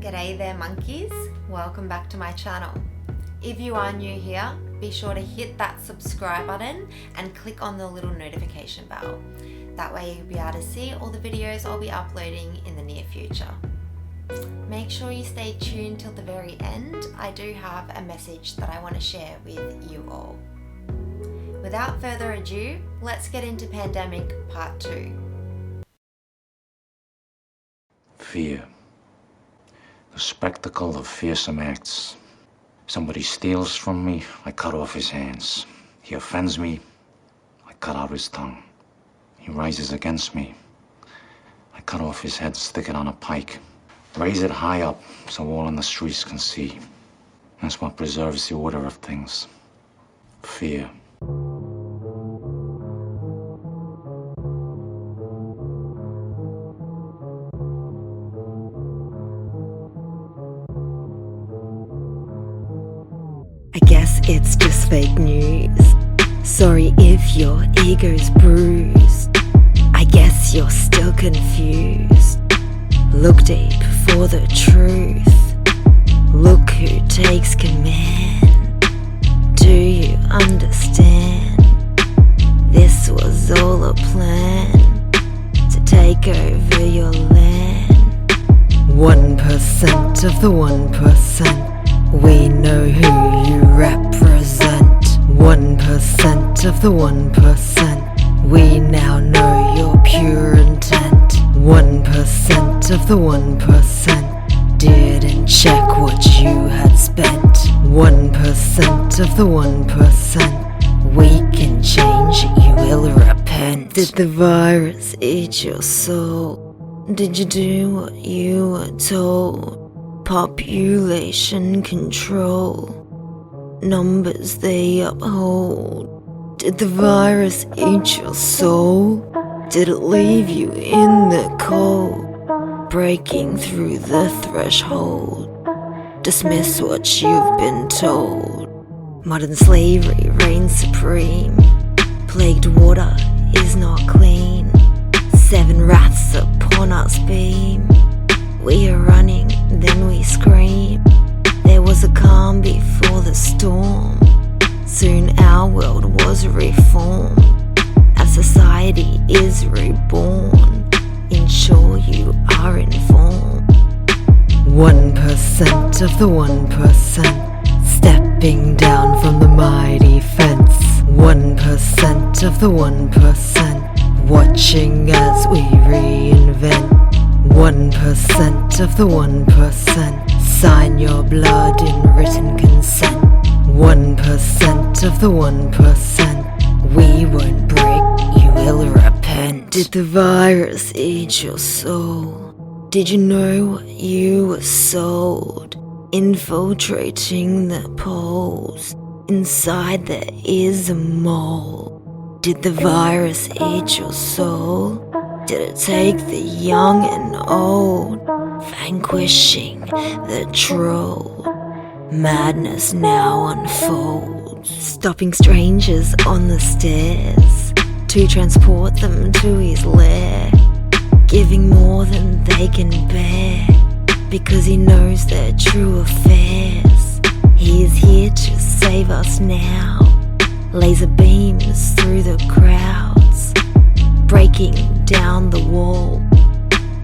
G'day there monkeys, welcome back to my channel. If you are new here, be sure to hit that subscribe button and click on the little notification bell. That way you'll be able to see all the videos I'll be uploading in the near future. Make sure you stay tuned till the very end. I do have a message that I want to share with you all. Without further ado, let's get into Pandemic Part 2. Fear. The spectacle of fearsome acts. Somebody steals from me, I cut off his hands. He offends me, I cut out his tongue. He rises against me, I cut off his head, stick it on a pike. Raise it high up so all in the streets can see. That's what preserves the order of things. Fear. I guess it's just fake news. Sorry if your ego's bruised. I guess you're still confused. Look deep for the truth. Look who takes command. Do you understand? This was all a plan to take over your land. 1% of the 1%. We know who you represent. 1% of the 1%. We now know your pure intent. 1% of the 1% didn't check what you had spent. 1% of the 1%. We can change, you will repent. Did the virus eat your soul? Did you do what you were told? Population control, numbers they uphold. Did the virus eat your soul? Did it leave you in the cold, breaking through the threshold? Dismiss what you've been told. Modern slavery reigns supreme. Plagued water is not clean. 7 wraths upon us beam. We are running, then we scream. There was a calm before the storm. Soon our world was reformed. Our society is reborn. Ensure you are informed. 1% of the 1%. Stepping down from the mighty fence. 1% of the 1%. Watching as we reinvent. 1% of the 1%. Sign your blood in written consent. 1% of the 1%. We won't break, you will repent. Did the virus eat your soul? Did you know what you were sold? Infiltrating the polls. Inside there is a mole. Did the virus eat your soul? Did it take the young and old, vanquishing the troll? Madness now unfolds, stopping strangers on the stairs to transport them to his lair, giving more than they can bear, because he knows their true affairs. He is here to save us now. Laser beams through the crowds, breaking down the wall.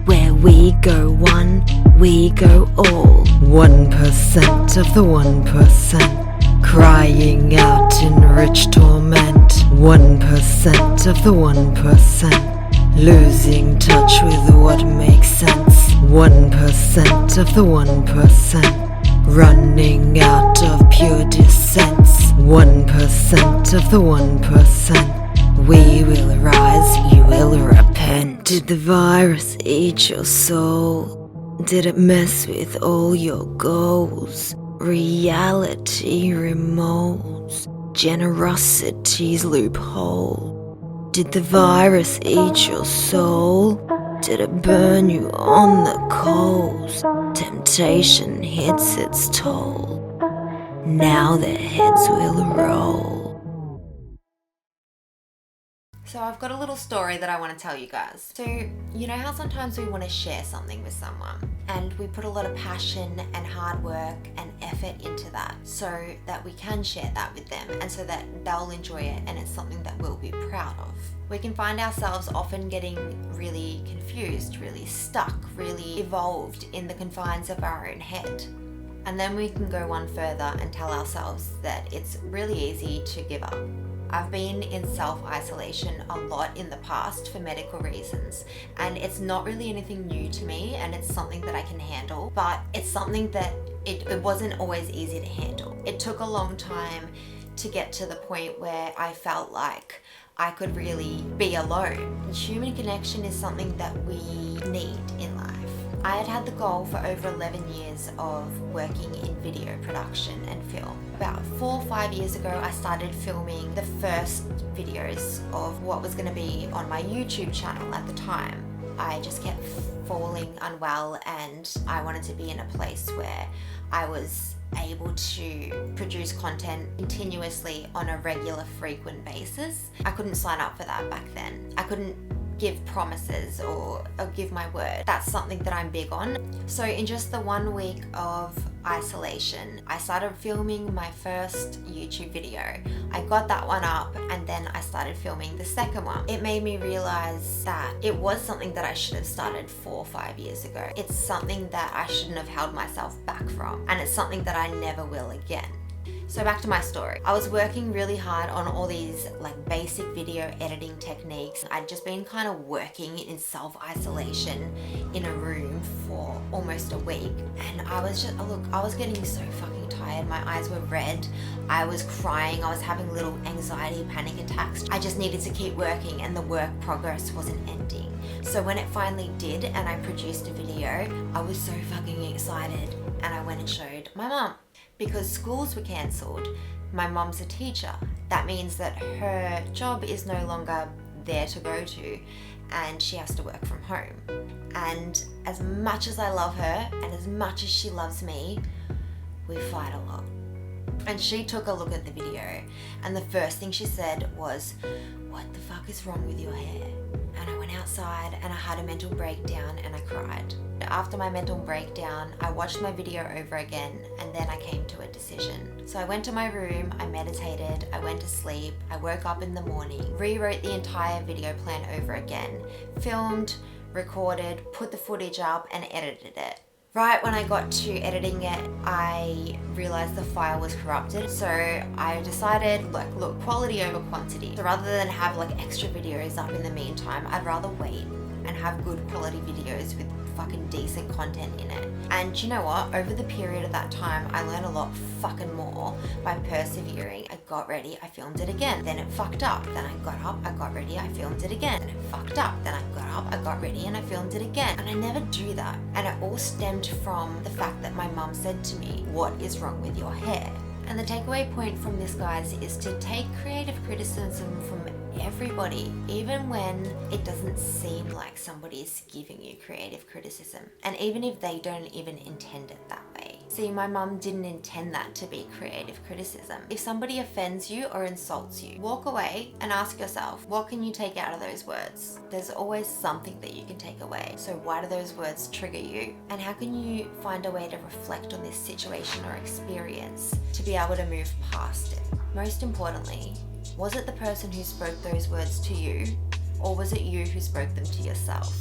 Where we go one, we go all. 1% of the 1%. Crying out in rich torment. 1% of the 1%. Losing touch with what makes sense. 1% of the 1%. Running out of pure dissents. 1% of the 1%. We will rise, you will repent. Did the virus eat your soul? Did it mess with all your goals? Reality remotes, generosity's loophole. Did the virus eat your soul? Did it burn you on the coals? Temptation hits its toll. Now their heads will roll. So I've got a little story that I want to tell you guys. So you know how sometimes we want to share something with someone and we put a lot of passion and hard work and effort into that so that we can share that with them and so that they'll enjoy it and it's something that we'll be proud of. We can find ourselves often getting really confused, really stuck, really evolved in the confines of our own head. And then we can go one further and tell ourselves that it's really easy to give up. I've been in self-isolation a lot in the past for medical reasons, and it's not really anything new to me, and it's something that I can handle, but it's something that it wasn't always easy to handle. It took a long time to get to the point where I felt like I could really be alone. And human connection is something that we need in life. I had the goal for over 11 years of working in video production and film. About 4 or 5 years ago, I started filming the first videos of what was going to be on my YouTube channel at the time. I just kept falling unwell and I wanted to be in a place where I was able to produce content continuously on a regular, frequent basis. I couldn't sign up for that back then. I couldn't give promises or give my word. That's something that I'm big on. So in just the 1 week of isolation, I started filming my first YouTube video. I got that one up and then I started filming the second one. It made me realize that it was something that I should have started 4 or 5 years ago. It's something that I shouldn't have held myself back from, and it's something that I never will again. So back to my story. I was working really hard on all these like basic video editing techniques. I'd just been kind of working in self-isolation in a room for almost a week. And I was getting so fucking tired. My eyes were red. I was crying. I was having little anxiety, panic attacks. I just needed to keep working and the work progress wasn't ending. So when it finally did and I produced a video, I was so fucking excited and I went and showed my mum. Because schools were cancelled, my mom's a teacher. That means that her job is no longer there to go to and she has to work from home. And as much as I love her and as much as she loves me, we fight a lot. And she took a look at the video and the first thing she said was, "What the fuck is wrong with your hair?" And I went outside and I had a mental breakdown and I cried. After my mental breakdown, I watched my video over again and then I came to a decision. So I went to my room, I meditated, I went to sleep, I woke up in the morning, rewrote the entire video plan over again, filmed, recorded, put the footage up and edited it. Right when I got to editing it, I realized the file was corrupted. So I decided, look, quality over quantity. So rather than have like extra videos up in the meantime, I'd rather wait and have good quality videos with fucking decent content in it. And you know what? Over the period of that time, I learned a lot fucking more by persevering. I got ready, I filmed it again. Then it fucked up. Then I got up, I got ready, I filmed it again. Then it fucked up. Then I got up, I got ready, and I filmed it again. And I never do that. And it all stemmed from the fact that my mum said to me, "What is wrong with your hair?" And the takeaway point from this, guys, is to take creative criticism from everybody, even when it doesn't seem like somebody's giving you creative criticism. And even if they don't even intend it that way. See, my mum didn't intend that to be creative criticism. If somebody offends you or insults you, walk away and ask yourself, what can you take out of those words? There's always something that you can take away. So why do those words trigger you? And how can you find a way to reflect on this situation or experience to be able to move past it? Most importantly, was it the person who spoke those words to you, or was it you who spoke them to yourself?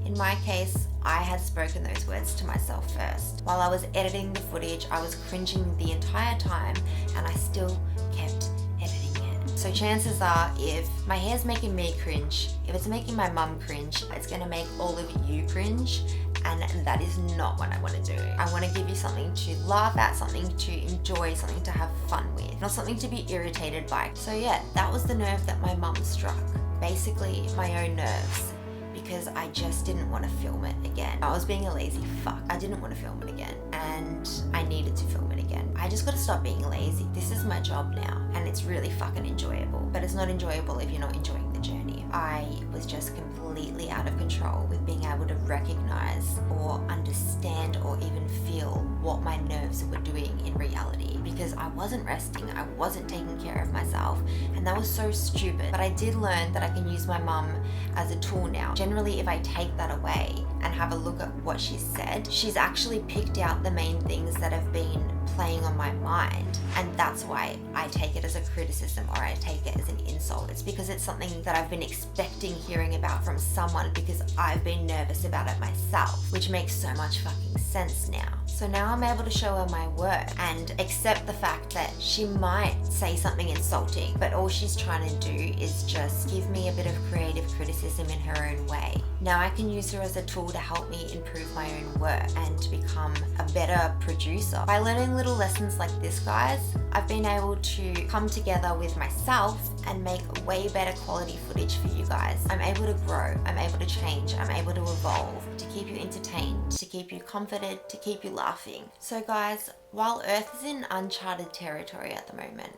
In my case, I had spoken those words to myself first. While I was editing the footage, I was cringing the entire time, and I still kept editing it. So chances are, if my hair's making me cringe, if it's making my mum cringe, it's gonna make all of you cringe, and that is not what I want to do. I want to give you something to laugh at, something to enjoy, something to have fun with, not something to be irritated by. So yeah, that was the nerve that my mum struck. Basically, my own nerves, because I just didn't want to film it again. I was being a lazy fuck. I didn't want to film it again, and I needed to film it again. I just got to stop being lazy. This is my job now, and it's really fucking enjoyable. But it's not enjoyable if you're not enjoying the journey. I was just completely out of control with being able to recognize or understand or even feel what my nerves were doing in reality, because I wasn't resting, I wasn't taking care of myself, and that was so stupid. But I did learn that I can use my mum as a tool now. Generally, if I take that away and have a look at what she said, she's actually picked out the main things that have been playing on my mind, and that's why I take it as a criticism or I take it as an insult. It's because it's something that I've been expecting hearing about from someone because I've been nervous about it myself, which makes so much fucking sense now. So now I'm able to show her my work and accept the fact that she might say something insulting, but all she's trying to do is just give me a bit of creative criticism in her own way. Now I can use her as a tool to help me improve my own work and to become a better producer. By learning little lessons like this, guys, I've been able to come together with myself and make way better quality footage for you guys. I'm able to grow, I'm able to change, I'm able to evolve, to keep you entertained, to keep you comforted, to keep you laughing. So guys, while Earth is in uncharted territory at the moment,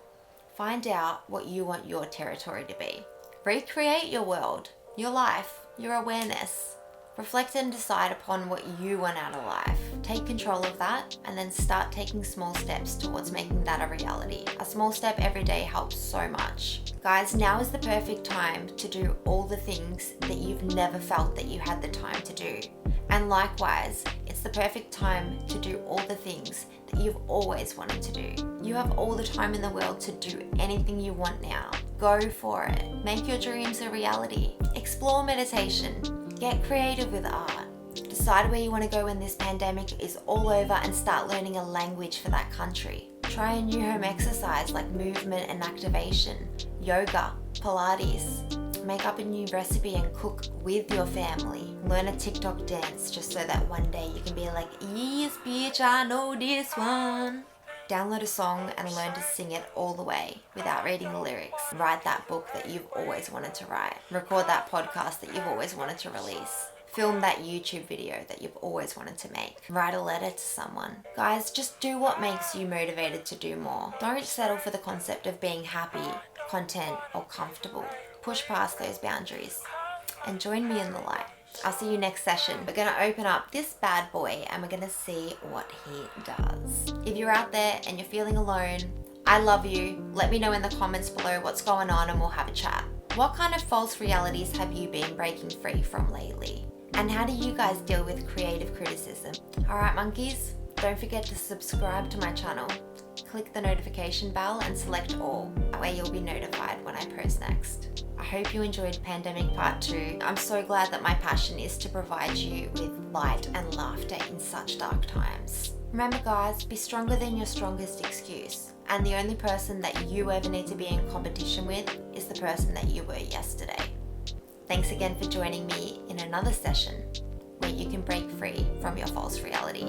find out what you want your territory to be. Recreate your world, your life, your awareness. Reflect and decide upon what you want out of life. Take control of that and then start taking small steps towards making that a reality. A small step every day helps so much. Guys, now is the perfect time to do all the things that you've never felt that you had the time to do. And likewise, it's the perfect time to do all the things that you've always wanted to do. You have all the time in the world to do anything you want now. Go for it. Make your dreams a reality. Explore meditation. Get creative with art. Decide where you want to go when this pandemic is all over and start learning a language for that country. Try a new home exercise like movement and activation, yoga, Pilates. Make up a new recipe and cook with your family. Learn a TikTok dance just so that one day you can be like, yes bitch, I know this one. Download a song and learn to sing it all the way without reading the lyrics. Write that book that you've always wanted to write. Record that podcast that you've always wanted to release. Film that YouTube video that you've always wanted to make. Write a letter to someone. Guys, just do what makes you motivated to do more. Don't settle for the concept of being happy, content, or comfortable. Push past those boundaries and join me in the light. I'll see you next session. We're going to open up this bad boy and we're going to see what he does. If you're out there and you're feeling alone, I love you. Let me know in the comments below what's going on and we'll have a chat. What kind of false realities have you been breaking free from lately? And how do you guys deal with creative criticism? Alright monkeys, don't forget to subscribe to my channel. Click the notification bell and select all. That way you'll be notified when I post next. I hope you enjoyed Pandemic Part 2. I'm so glad that my passion is to provide you with light and laughter in such dark times. Remember guys, be stronger than your strongest excuse. And the only person that you ever need to be in competition with is the person that you were yesterday. Thanks again for joining me in another session where you can break free from your false reality.